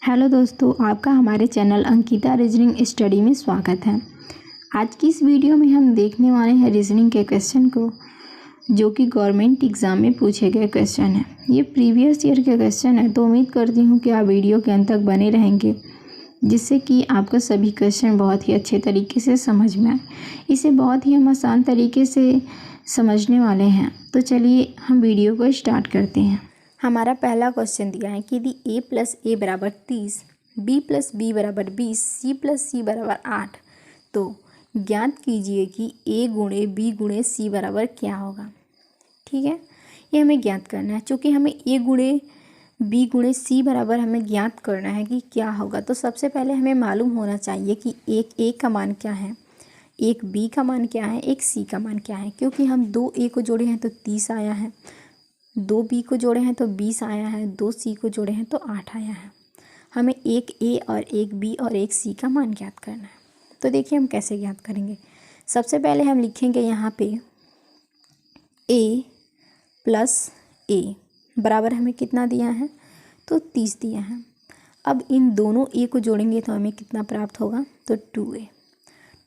Hello दोस्तों, आपका हमारे चैनल अंकिता रीजनिंग स्टडी में स्वागत है। आज की इस वीडियो में हम देखने वाले हैं रीजनिंग के क्वेश्चन को, जो कि गवर्नमेंट एग्ज़ाम में पूछे गए क्वेश्चन हैं। ये प्रीवियस ईयर के क्वेश्चन है, तो उम्मीद करती हूँ कि आप वीडियो के अंत तक बने रहेंगे, जिससे कि आपका सभी क्वेश्चन बहुत ही अच्छे तरीके से समझ में आए। इसे बहुत ही हम आसान तरीके से समझने वाले हैं। तो चलिए हम वीडियो को स्टार्ट करते हैं। हमारा पहला क्वेश्चन दिया है कि यदि a प्लस ए बराबर 30, b प्लस बी बराबर 20, c प्लस सी बराबर 8, तो ज्ञात कीजिए कि a गुणे b गुणे c बराबर क्या होगा। ठीक है, ये हमें ज्ञात करना है। चूँकि हमें a गुणे b गुणे c बराबर हमें ज्ञात करना है कि क्या होगा, तो सबसे पहले हमें मालूम होना चाहिए कि एक a का मान क्या है, एक b का मान क्या है, एक c का मान क्या है। क्योंकि हम दो a को जोड़े हैं तो 30 आया है, दो बी को जोड़े हैं तो 20 आया है, दो सी को जोड़े हैं तो 8 आया है। हमें एक ए और एक बी और एक सी का मान ज्ञात करना है। तो देखिए हम कैसे ज्ञात करेंगे। सबसे पहले हम लिखेंगे यहाँ पे ए प्लस ए बराबर हमें कितना दिया है, तो 30 दिया है। अब इन दोनों ए को जोड़ेंगे तो हमें कितना प्राप्त होगा, तो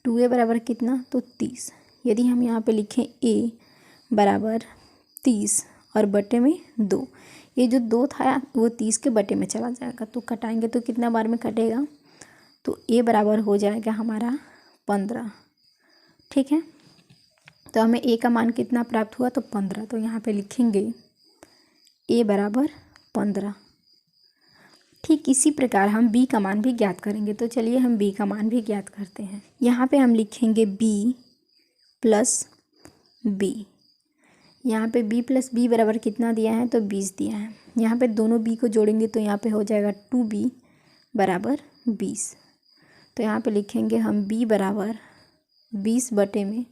2a बराबर कितना, तो 30। यदि हम यहाँ पे लिखें ए बराबर 30 और बटे में 2, ये जो 2 था वो 30 के बटे में चला जाएगा, तो कटाएंगे तो कितना बार में कटेगा, तो a बराबर हो जाएगा हमारा 15। ठीक है, तो हमें a का मान कितना प्राप्त हुआ, तो 15। तो यहाँ पे लिखेंगे a बराबर 15। ठीक इसी प्रकार हम b का मान भी ज्ञात करेंगे। तो चलिए हम b का मान भी ज्ञात करते हैं। यहाँ पे हम लिखेंगे b प्लस b। यहाँ पे b प्लस बी बराबर कितना दिया है, तो 20 दिया है। यहाँ पे दोनों b को जोड़ेंगे तो यहाँ पे हो जाएगा 2b बराबर 20। तो यहाँ पे लिखेंगे हम b बराबर 20 बटे में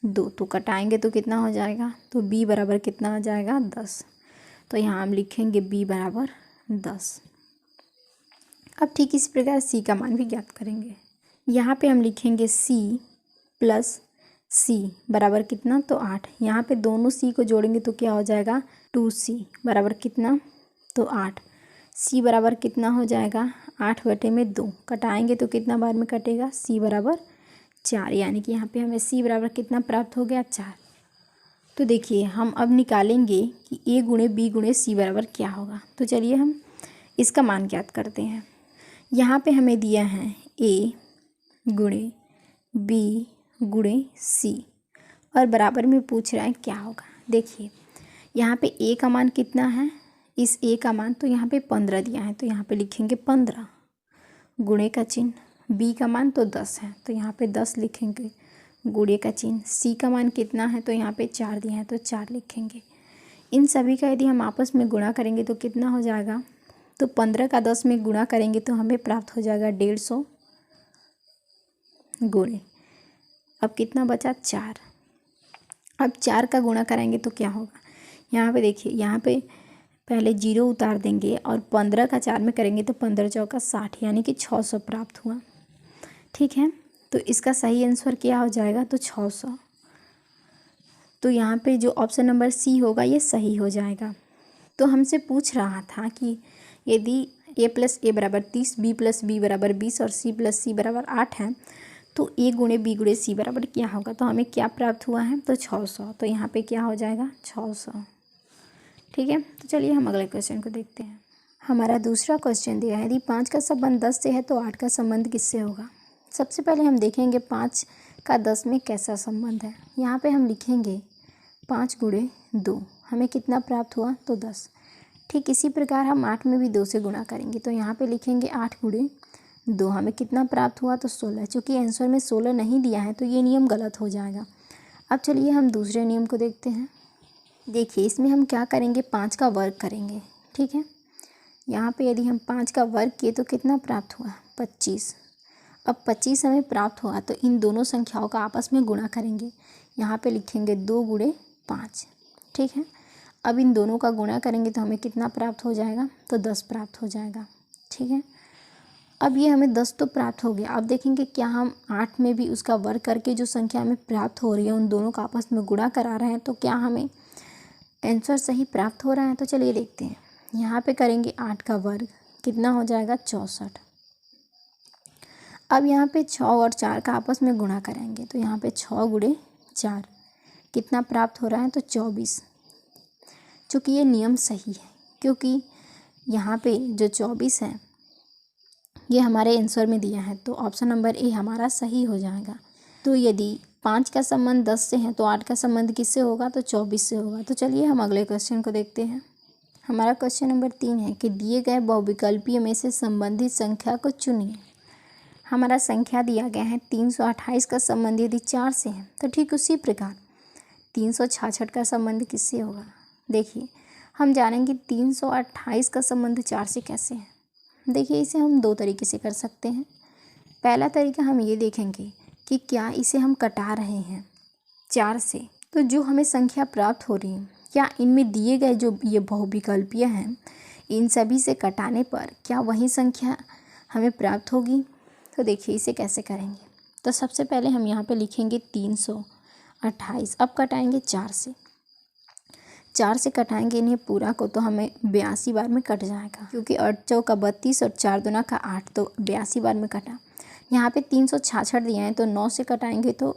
2, तो कटाएंगे तो कितना हो जाएगा, तो b बराबर कितना आ जाएगा, 10। तो यहाँ हम लिखेंगे b बराबर 10। अब ठीक इसी प्रकार c का मान भी ज्ञात करेंगे। यहाँ पे हम लिखेंगे c प्लस c बराबर कितना, तो 8। यहाँ पे दोनों c को जोड़ेंगे तो क्या हो जाएगा, 2c बराबर कितना, तो 8। c बराबर कितना हो जाएगा, 8 बटे में 2, कटाएंगे तो कितना बार में कटेगा, c बराबर 4। यानी कि यहाँ पे हमें c बराबर कितना प्राप्त हो गया, 4। तो देखिए हम अब निकालेंगे कि a गुणे b गुणे c बराबर क्या होगा। तो चलिए हम इसका मान ज्ञात करते हैं। यहाँ पे हमें दिया है a गुणे b गुणे c और बराबर में पूछ रहा है क्या होगा। देखिए यहाँ पे a का मान कितना है, इस a का मान तो यहाँ पे 15 दिया है, तो यहाँ पे लिखेंगे 15 गुणे का चिन्ह, b का मान तो 10 है तो यहाँ पे 10 लिखेंगे, गुणे का चिन्ह, c का मान कितना है, तो यहाँ पे 4 दिया है तो 4 लिखेंगे। इन सभी का यदि हम आपस में गुणा करेंगे तो कितना हो जाएगा, तो 15 का 10 में गुणा करेंगे तो हमें प्राप्त हो जाएगा 150 गुणे। अब कितना बचा, 4। अब 4 का गुणा कराएंगे तो क्या होगा, यहाँ पे देखिए, यहाँ पे पहले 0 उतार देंगे और 15 का 4 में करेंगे तो 15 चौका 60, यानी कि 600 प्राप्त हुआ। ठीक है, तो इसका सही आंसर क्या हो जाएगा, तो 600। तो यहाँ पे जो ऑप्शन नंबर सी होगा ये सही हो जाएगा। तो हमसे पूछ रहा था कि यदि a प्लस ए बराबर 30, b प्लस बी बराबर 20 और c प्लस सी बराबर 8 है, तो a गुणे b गुणे c बराबर क्या होगा। तो हमें क्या प्राप्त हुआ है, तो 600। तो यहाँ पे क्या हो जाएगा, 600। ठीक है, तो चलिए हम अगले क्वेश्चन को देखते हैं। हमारा दूसरा क्वेश्चन दिया है, यदि 5 का संबंध 10 से है तो 8 का संबंध किससे होगा। सबसे पहले हम देखेंगे 5 का 10 में कैसा संबंध है। यहाँ पे हम लिखेंगे 5 गुणे 2, हमें कितना प्राप्त हुआ, तो 10। ठीक इसी प्रकार हम 8 में भी 2 से गुणा करेंगे, तो यहाँ पे लिखेंगे 8 गुणे 2, हमें कितना प्राप्त हुआ, तो 16। चूँकि आंसर में 16 नहीं दिया है तो ये नियम गलत हो जाएगा। अब चलिए हम दूसरे नियम को देखते हैं। देखिए इसमें हम क्या करेंगे, 5 का वर्ग करेंगे। ठीक है, यहाँ पे यदि हम 5 का वर्ग किए तो कितना प्राप्त हुआ, 25। अब 25 हमें प्राप्त हुआ तो इन दोनों संख्याओं का आपस में गुणा करेंगे। यहाँ पे लिखेंगे 2 गुणे 5। ठीक है, अब इन दोनों का गुणा करेंगे तो हमें कितना प्राप्त हो जाएगा, तो 10 प्राप्त हो जाएगा। ठीक है, अब ये हमें 10 तो प्राप्त हो गया। अब देखेंगे क्या हम 8 में भी उसका वर्ग करके जो संख्या हमें प्राप्त हो रही है उन दोनों का आपस में गुणा करा रहे हैं, तो क्या हमें आंसर सही प्राप्त हो रहा है। तो चलिए देखते हैं। यहाँ पे करेंगे 8 का वर्ग कितना हो जाएगा 64। अब यहाँ पे 6 और 4 का आपस में गुणा करेंगे तो यहाँ पे 6 गुणे 4 कितना प्राप्त हो रहा है तो 24। चूँकि ये नियम सही है क्योंकि यहाँ पे जो 24 है ये हमारे आंसर में दिया है, तो ऑप्शन नंबर ए हमारा सही हो जाएगा। तो यदि 5 का संबंध 10 से है तो 8 का संबंध किससे होगा तो 24 से होगा। तो चलिए हम अगले क्वेश्चन को देखते हैं। हमारा क्वेश्चन नंबर 3 है कि दिए गए बहुविकल्पीय में से संबंधित संख्या को चुनिए। हमारा संख्या दिया गया है 328 का संबंध यदि 4 से है तो ठीक उसी प्रकार 366 का संबंध किससे होगा। देखिए हम जानेंगे 328 का संबंध 4 से कैसे है। देखिए इसे हम 2 तरीके से कर सकते हैं। पहला तरीका हम ये देखेंगे कि क्या इसे हम कटा रहे हैं 4 से, तो जो हमें संख्या प्राप्त हो रही है क्या इनमें दिए गए जो ये बहुविकल्पीय हैं इन सभी से कटाने पर क्या वही संख्या हमें प्राप्त होगी। तो देखिए इसे कैसे करेंगे। तो सबसे पहले हम यहाँ पे लिखेंगे 328। अब कटाएंगे 4 से, 4 से कटाएंगे इन्हें पूरा को तो हमें 82 बार में कट जाएगा, क्योंकि 8 चौका 32 और 4 दूना का 8 तो 82 बार में कटा। यहाँ पे 366 दिए हैं तो 9 से कटाएंगे तो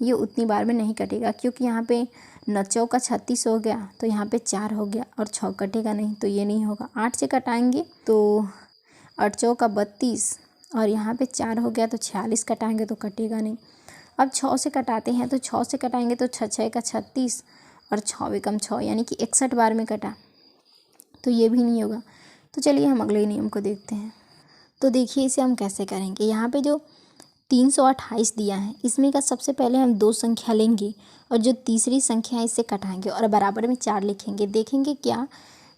ये उतनी बार में नहीं कटेगा, क्योंकि यहाँ पे 9 चौका 36 हो गया तो यहाँ पे 4 हो गया और 6 कटेगा नहीं तो ये नहीं होगा। 8 से कटाएंगे तो 8 चौका 32 और यहाँ पे 4 हो गया तो 46 कटाएंगे तो कटेगा नहीं। अब 6 से कटाते हैं तो 6 से कटाएंगे तो 6 6 का 36 और 6 एकम 6 यानी कि 61 बार में कटा तो ये भी नहीं होगा। तो चलिए हम अगले नियम को देखते हैं। तो देखिए इसे हम कैसे करेंगे। यहाँ पे जो 328 दिया है इसमें का सबसे पहले हम 2 संख्या लेंगे और जो तीसरी संख्या है इससे कटाएंगे और बराबर में 4 लिखेंगे। देखेंगे क्या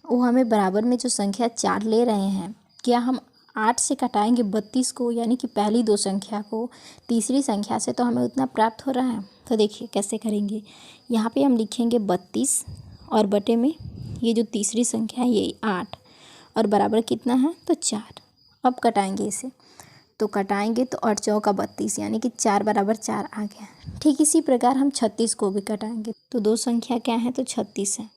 वो हमें बराबर में जो संख्या 4 ले रहे हैं क्या हम 8 से कटाएंगे 32 को, यानी कि पहली 2 संख्या को तीसरी संख्या से, तो हमें उतना प्राप्त हो रहा है। तो देखिए कैसे करेंगे। यहाँ पे हम लिखेंगे 32 और बटे में ये जो तीसरी संख्या है ये 8 और बराबर कितना है तो 4। अब कटाएंगे इसे तो कटाएंगे तो 8 चौका 32 यानी कि 4 बराबर 4 आ गया। ठीक इसी प्रकार हम 36 को भी कटाएंगे तो 2 संख्या क्या है तो 36 है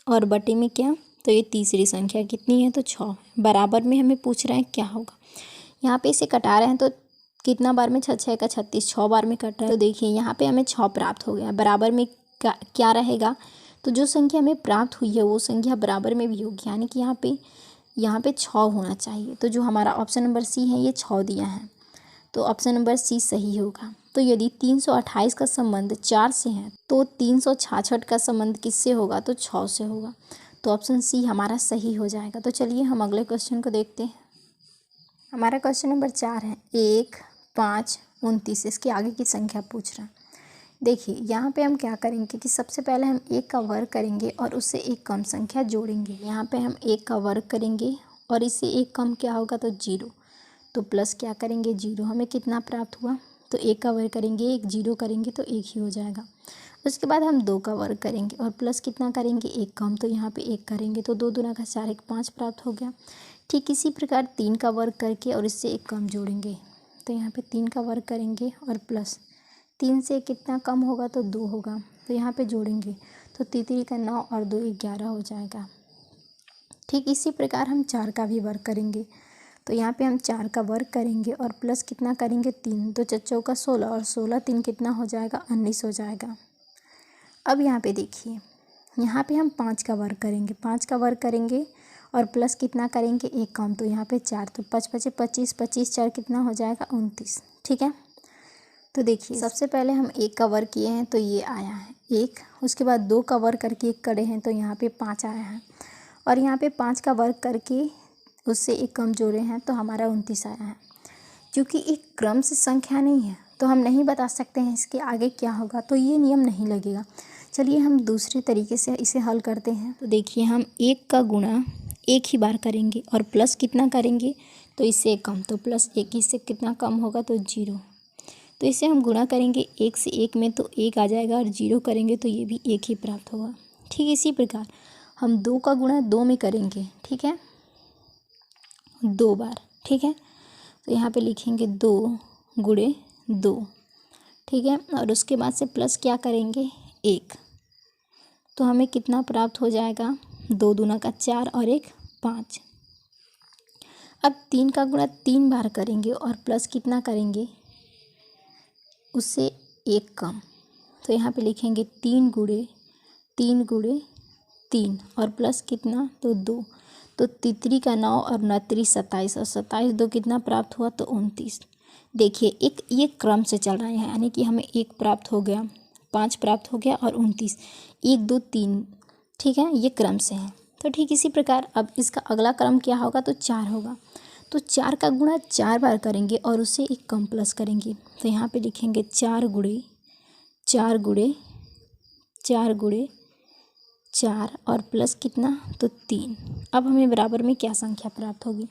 और बटे में क्या तो ये तीसरी संख्या कितनी है तो 6। बराबर में हमें पूछ रहे हैं क्या होगा। यहाँ पे इसे कटा रहे हैं तो कितना बार में 6 6 का 36 6 बार में कट रहा है। तो देखिए यहाँ पे हमें 6 प्राप्त हो गया। बराबर में क्या रहेगा तो जो संख्या हमें प्राप्त हुई है वो संख्या बराबर में भी होगी, यानी कि यहाँ पे 6 होना चाहिए। तो जो हमारा ऑप्शन नंबर सी है ये 6 दिया है तो ऑप्शन नंबर सी सही होगा। तो यदि 328 का संबंध 4 से है तो 366 का संबंध किससे होगा तो 6 से होगा। तो ऑप्शन सी हमारा सही हो जाएगा। तो चलिए हम अगले क्वेश्चन को देखते हैं। हमारा क्वेश्चन नंबर 4 है 1 5 29। इसके आगे की संख्या पूछ रहा है। देखिए यहाँ पे हम क्या करेंगे कि सबसे पहले हम 1 का वर्ग करेंगे और उससे एक कम संख्या जोड़ेंगे। यहाँ पे हम 1 का वर्ग करेंगे और इससे एक कम क्या होगा तो 0, तो प्लस क्या करेंगे 0। हमें कितना प्राप्त हुआ तो 1 का वर्ग करेंगे 1 0 करेंगे तो 1 ही हो जाएगा। उसके बाद हम 2 का वर्ग करेंगे और प्लस कितना करेंगे 1 कम, तो यहाँ पे 1 करेंगे तो 2 दूना का 4 1 5 प्राप्त हो गया। ठीक इसी प्रकार 3 का वर्ग करके और इससे एक कम जोड़ेंगे तो यहाँ पे 3 का वर्ग करेंगे और प्लस 3 से कितना कम होगा तो 2 होगा, तो यहाँ पे जोड़ेंगे तो 3 का 9 और 2 11 हो जाएगा। ठीक इसी प्रकार हम 4 का भी वर्ग करेंगे तो यहाँ पे हम 4 का वर्ग करेंगे और प्लस कितना करेंगे 3, तो 4 चौका 16 और 16 3 कितना हो जाएगा 19 हो जाएगा। अब यहाँ पे देखिए यहाँ पे हम 5 का वर्ग करेंगे, 5 का वर्ग करेंगे और प्लस कितना करेंगे एक कम, तो यहाँ पे 4, तो 5 5 25 25 4 कितना हो जाएगा 29। ठीक है। तो देखिए सबसे पहले हम 1 का वर्ग किए हैं तो ये आया है 1, उसके बाद 2 का वर्ग करके 1 करे हैं तो यहाँ पे 5 आया है और यहाँ पे 5 का वर्ग करके उससे एक कम जोड़े हैं तो हमारा 29 आया है। क्योंकि एक क्रम से संख्या नहीं है तो हम नहीं बता सकते हैं इसके आगे क्या होगा, तो ये नियम नहीं लगेगा। चलिए हम दूसरे तरीके से इसे हल करते हैं। तो देखिए हम 1 का गुणा 1 ही बार करेंगे और प्लस कितना करेंगे तो इससे कम, तो प्लस 1 इससे कितना कम होगा तो 0, तो इसे हम गुणा करेंगे 1 से 1 में तो 1 आ जाएगा और 0 करेंगे तो ये भी 1 ही प्राप्त होगा। ठीक इसी प्रकार हम 2 का गुणा 2 में करेंगे, ठीक है 2 बार। ठीक है, तो यहाँ पे लिखेंगे 2 गुणे 2, ठीक है, और उसके बाद से प्लस क्या करेंगे 1, तो हमें कितना प्राप्त हो जाएगा 2 दूना का 4 और 1 5। अब 3 का गुणा 3 बार करेंगे और प्लस कितना करेंगे, उससे 1 कम। तो यहाँ पे लिखेंगे 3 गुणे 3 और प्लस कितना, तो 2। तो तितरी का 9 और 29 27 और 27 2 कितना प्राप्त हुआ, तो 29। देखिए ये क्रम से चल रहा है, यानी कि हमें 1 प्राप्त हो गया, 5 प्राप्त हो गया और 29, 1 2 3, ठीक है, ये क्रम से है। तो ठीक इसी प्रकार अब इसका अगला क्रम क्या होगा, तो 4 होगा। तो 4 का गुणा 4 बार करेंगे और उससे 1 कम प्लस करेंगे। तो यहाँ पे लिखेंगे 4 गुणे 4 और प्लस कितना, तो 3। अब हमें बराबर में क्या संख्या प्राप्त होगी,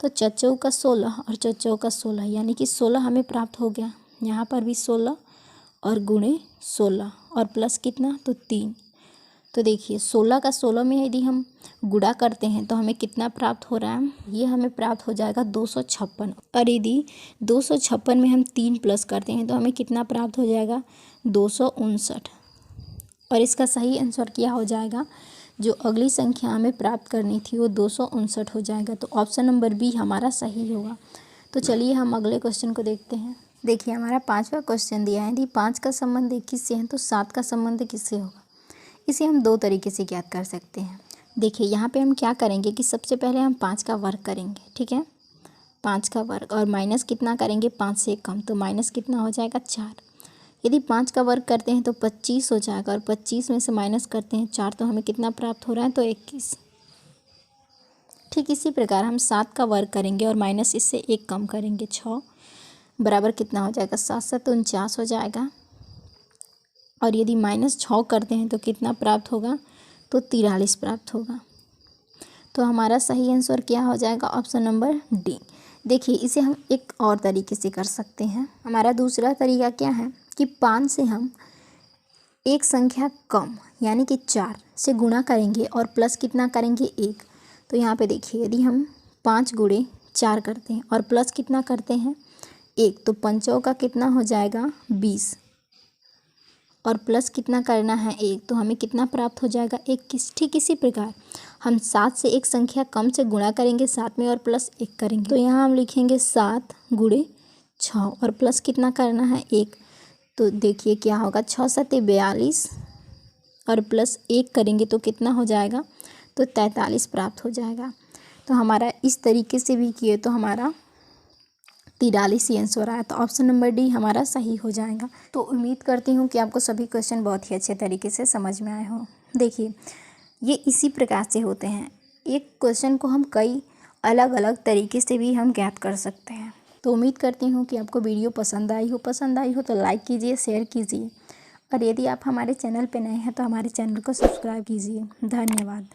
तो चौचौ का 16 और चौचौ का 16, यानी कि 16 हमें प्राप्त हो गया। यहाँ पर भी 16 और गुणे 16 और प्लस कितना, तो 3। तो देखिए 16 का 16 में यदि हम गुणा करते हैं तो हमें कितना प्राप्त हो रहा है, ये हमें प्राप्त हो जाएगा 256। और यदि 256 में हम 3 प्लस करते हैं तो हमें कितना प्राप्त हो जाएगा, 259। और इसका सही आंसर क्या हो जाएगा, जो अगली संख्या हमें प्राप्त करनी थी वो 259 हो जाएगा। तो ऑप्शन नंबर बी हमारा सही होगा। तो चलिए हम अगले क्वेश्चन को देखते हैं। देखिए हमारा 5वां क्वेश्चन दिया है, यदि 5 का संबंध 21 से है तो 7 का संबंध किससे होगा। इसे हम 2 तरीके से ज्ञात कर सकते हैं। देखिए यहाँ पे हम क्या करेंगे कि सबसे पहले हम 5 का वर्ग करेंगे, ठीक है, 5 का वर्ग और माइनस कितना करेंगे, 5 से कम, तो माइनस कितना हो जाएगा, 4। यदि 5 का वर्ग करते हैं तो 25 हो जाएगा और 25 में से माइनस करते हैं 4, तो हमें कितना प्राप्त हो रहा है, तो 21। ठीक इसी प्रकार हम 7 का वर्ग करेंगे और माइनस इससे 1 कम करेंगे, 6 बराबर कितना हो जाएगा, 7 7 49 हो जाएगा। और यदि -6 करते हैं तो कितना प्राप्त होगा, तो 43 प्राप्त होगा। तो हमारा सही आंसर क्या हो जाएगा, ऑप्शन नंबर डी। देखिए इसे हम एक और तरीके से कर सकते हैं। हमारा दूसरा तरीका क्या है कि 5 से हम एक संख्या कम यानी कि 4 से गुणा करेंगे और प्लस कितना करेंगे, 1। तो यहाँ पे देखिए यदि हम 5 गुणे 4 करते हैं और प्लस कितना करते हैं, 1, तो 5 का कितना हो जाएगा, 20 और प्लस कितना करना है, 1, तो हमें कितना प्राप्त हो जाएगा, 21। ठीक इसी प्रकार हम 7 से एक संख्या कम से गुणा करेंगे 7 में और प्लस 1 करेंगे। तो यहाँ हम लिखेंगे 7 गुणे 6 और प्लस कितना करना है, 1। तो देखिए क्या होगा, 6 7 42 और प्लस 1 करेंगे तो कितना हो जाएगा, तो 43 प्राप्त हो जाएगा। तो हमारा इस तरीके से भी किए तो हमारा 43 ही आंसर आया। तो ऑप्शन नंबर डी हमारा सही हो जाएगा। तो उम्मीद करती हूँ कि आपको सभी क्वेश्चन बहुत ही अच्छे तरीके से समझ में आए हों। देखिए ये इसी प्रकार से होते हैं, एक क्वेश्चन को हम कई अलग अलग तरीके से भी हम ज्ञात कर सकते हैं। तो उम्मीद करती हूँ कि आपको वीडियो पसंद आई हो तो लाइक कीजिए, शेयर कीजिए और यदि आप हमारे चैनल पर नए हैं तो हमारे चैनल को सब्सक्राइब कीजिए। धन्यवाद।